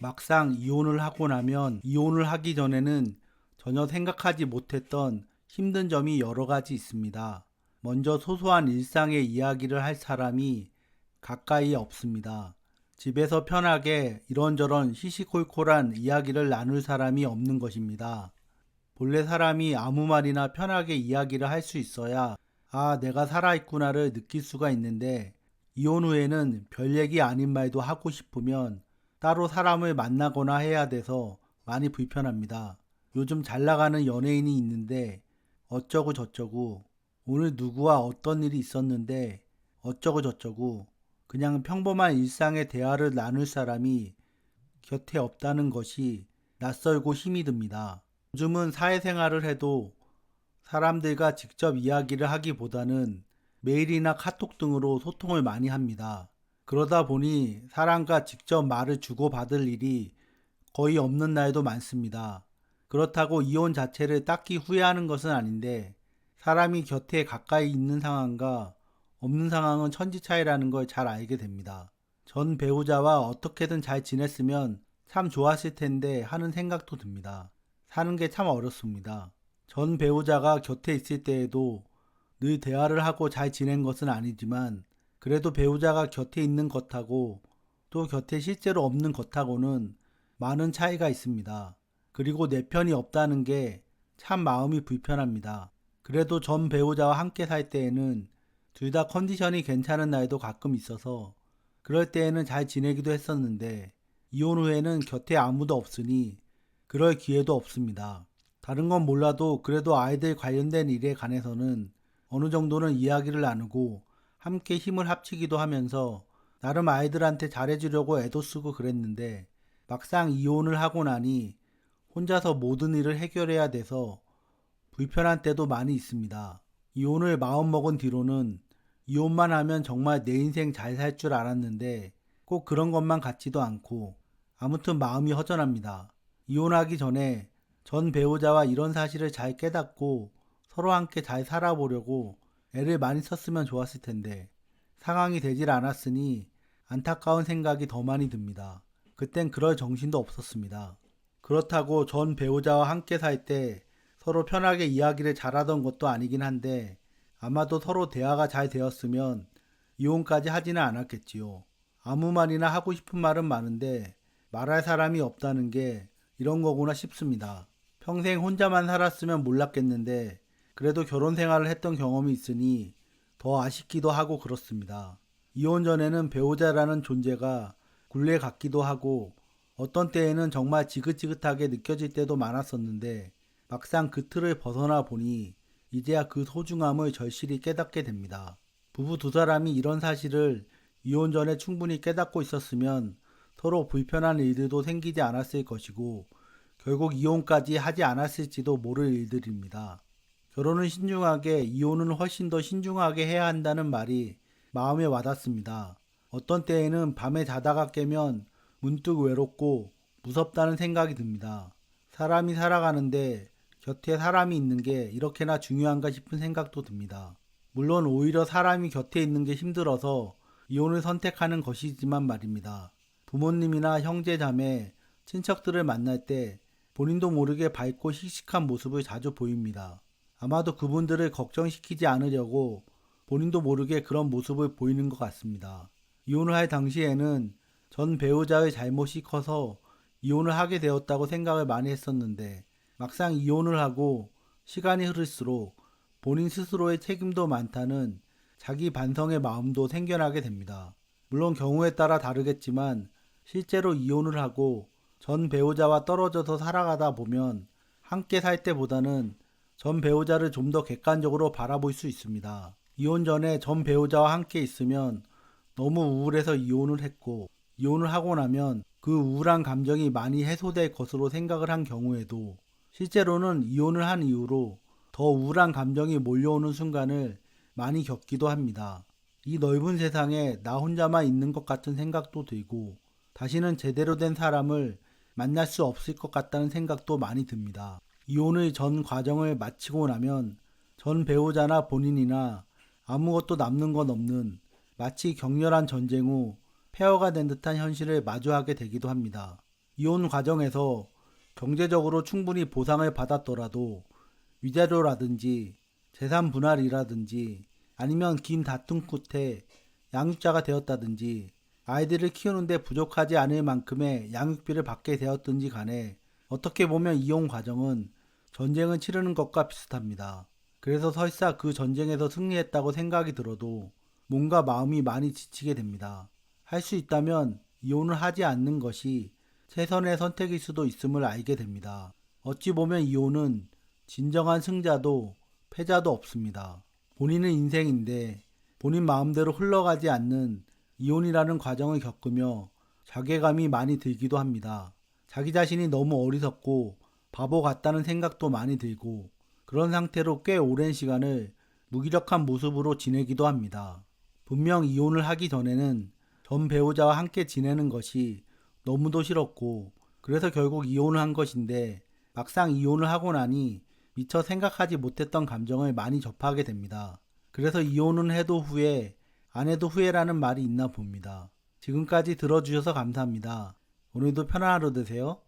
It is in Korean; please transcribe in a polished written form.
막상 이혼을 하고 나면 이혼을 하기 전에는 전혀 생각하지 못했던 힘든 점이 여러 가지 있습니다. 먼저 소소한 일상의 이야기를 할 사람이 가까이 없습니다. 집에서 편하게 이런저런 시시콜콜한 이야기를 나눌 사람이 없는 것입니다. 본래 사람이 아무 말이나 편하게 이야기를 할 수 있어야 아, 내가 살아있구나를 느낄 수가 있는데 이혼 후에는 별 얘기 아닌 말도 하고 싶으면 따로 사람을 만나거나 해야 돼서 많이 불편합니다. 요즘 잘 나가는 연예인이 있는데 어쩌고 저쩌고 오늘 누구와 어떤 일이 있었는데 어쩌고 저쩌고 그냥 평범한 일상의 대화를 나눌 사람이 곁에 없다는 것이 낯설고 힘이 듭니다. 요즘은 사회생활을 해도 사람들과 직접 이야기를 하기보다는 메일이나 카톡 등으로 소통을 많이 합니다. 그러다 보니 사람과 직접 말을 주고받을 일이 거의 없는 날도 많습니다. 그렇다고 이혼 자체를 딱히 후회하는 것은 아닌데 사람이 곁에 가까이 있는 상황과 없는 상황은 천지 차이라는 걸 잘 알게 됩니다. 전 배우자와 어떻게든 잘 지냈으면 참 좋았을 텐데 하는 생각도 듭니다. 사는 게 참 어렵습니다. 전 배우자가 곁에 있을 때에도 늘 대화를 하고 잘 지낸 것은 아니지만 그래도 배우자가 곁에 있는 것하고 또 곁에 실제로 없는 것하고는 많은 차이가 있습니다. 그리고 내 편이 없다는 게 참 마음이 불편합니다. 그래도 전 배우자와 함께 살 때에는 둘 다 컨디션이 괜찮은 날도 가끔 있어서 그럴 때에는 잘 지내기도 했었는데 이혼 후에는 곁에 아무도 없으니 그럴 기회도 없습니다. 다른 건 몰라도 그래도 아이들 관련된 일에 관해서는 어느 정도는 이야기를 나누고 함께 힘을 합치기도 하면서 나름 아이들한테 잘해주려고 애도 쓰고 그랬는데 막상 이혼을 하고 나니 혼자서 모든 일을 해결해야 돼서 불편한 때도 많이 있습니다. 이혼을 마음먹은 뒤로는 이혼만 하면 정말 내 인생 잘 살 줄 알았는데 꼭 그런 것만 같지도 않고 아무튼 마음이 허전합니다. 이혼하기 전에 전 배우자와 이런 사실을 잘 깨닫고 서로 함께 잘 살아보려고 애를 많이 썼으면 좋았을 텐데 상황이 되질 않았으니 안타까운 생각이 더 많이 듭니다. 그땐 그럴 정신도 없었습니다. 그렇다고 전 배우자와 함께 살 때 서로 편하게 이야기를 잘하던 것도 아니긴 한데 아마도 서로 대화가 잘 되었으면 이혼까지 하지는 않았겠지요. 아무 말이나 하고 싶은 말은 많은데 말할 사람이 없다는 게 이런 거구나 싶습니다. 평생 혼자만 살았으면 몰랐겠는데 그래도 결혼 생활을 했던 경험이 있으니 더 아쉽기도 하고 그렇습니다. 이혼 전에는 배우자라는 존재가 굴레 같기도 하고 어떤 때에는 정말 지긋지긋하게 느껴질 때도 많았었는데 막상 그 틀을 벗어나 보니 이제야 그 소중함을 절실히 깨닫게 됩니다. 부부 두 사람이 이런 사실을 이혼 전에 충분히 깨닫고 있었으면 서로 불편한 일들도 생기지 않았을 것이고 결국 이혼까지 하지 않았을지도 모를 일들입니다. 결혼은 신중하게, 이혼은 훨씬 더 신중하게 해야 한다는 말이 마음에 와닿습니다. 어떤 때에는 밤에 자다가 깨면 문득 외롭고 무섭다는 생각이 듭니다. 사람이 살아가는데 곁에 사람이 있는 게 이렇게나 중요한가 싶은 생각도 듭니다. 물론 오히려 사람이 곁에 있는 게 힘들어서 이혼을 선택하는 것이지만 말입니다. 부모님이나 형제, 자매, 친척들을 만날 때 본인도 모르게 밝고 씩씩한 모습을 자주 보입니다. 아마도 그분들을 걱정시키지 않으려고 본인도 모르게 그런 모습을 보이는 것 같습니다. 이혼을 할 당시에는 전 배우자의 잘못이 커서 이혼을 하게 되었다고 생각을 많이 했었는데 막상 이혼을 하고 시간이 흐를수록 본인 스스로의 책임도 많다는 자기 반성의 마음도 생겨나게 됩니다. 물론 경우에 따라 다르겠지만 실제로 이혼을 하고 전 배우자와 떨어져서 살아가다 보면 함께 살 때보다는 전 배우자를 좀 더 객관적으로 바라볼 수 있습니다. 이혼 전에 전 배우자와 함께 있으면 너무 우울해서 이혼을 했고 이혼을 하고 나면 그 우울한 감정이 많이 해소될 것으로 생각을 한 경우에도 실제로는 이혼을 한 이후로 더 우울한 감정이 몰려오는 순간을 많이 겪기도 합니다. 이 넓은 세상에 나 혼자만 있는 것 같은 생각도 들고 다시는 제대로 된 사람을 만날 수 없을 것 같다는 생각도 많이 듭니다. 이혼의 전 과정을 마치고 나면 전 배우자나 본인이나 아무것도 남는 건 없는 마치 격렬한 전쟁 후 폐허가 된 듯한 현실을 마주하게 되기도 합니다. 이혼 과정에서 경제적으로 충분히 보상을 받았더라도 위자료라든지 재산 분할이라든지 아니면 긴 다툼 끝에 양육자가 되었다든지 아이들을 키우는데 부족하지 않을 만큼의 양육비를 받게 되었든지 간에 어떻게 보면 이혼 과정은 전쟁을 치르는 것과 비슷합니다. 그래서 설사 그 전쟁에서 승리했다고 생각이 들어도 몸과 마음이 많이 지치게 됩니다. 할 수 있다면 이혼을 하지 않는 것이 최선의 선택일 수도 있음을 알게 됩니다. 어찌 보면 이혼은 진정한 승자도 패자도 없습니다. 본인의 인생인데 본인 마음대로 흘러가지 않는 이혼이라는 과정을 겪으며 자괴감이 많이 들기도 합니다. 자기 자신이 너무 어리석고 바보 같다는 생각도 많이 들고 그런 상태로 꽤 오랜 시간을 무기력한 모습으로 지내기도 합니다. 분명 이혼을 하기 전에는 전 배우자와 함께 지내는 것이 너무도 싫었고 그래서 결국 이혼을 한 것인데 막상 이혼을 하고 나니 미처 생각하지 못했던 감정을 많이 접하게 됩니다. 그래서 이혼은 해도 후회, 안 해도 후회라는 말이 있나 봅니다. 지금까지 들어주셔서 감사합니다. 오늘도 편안한 하루 되세요.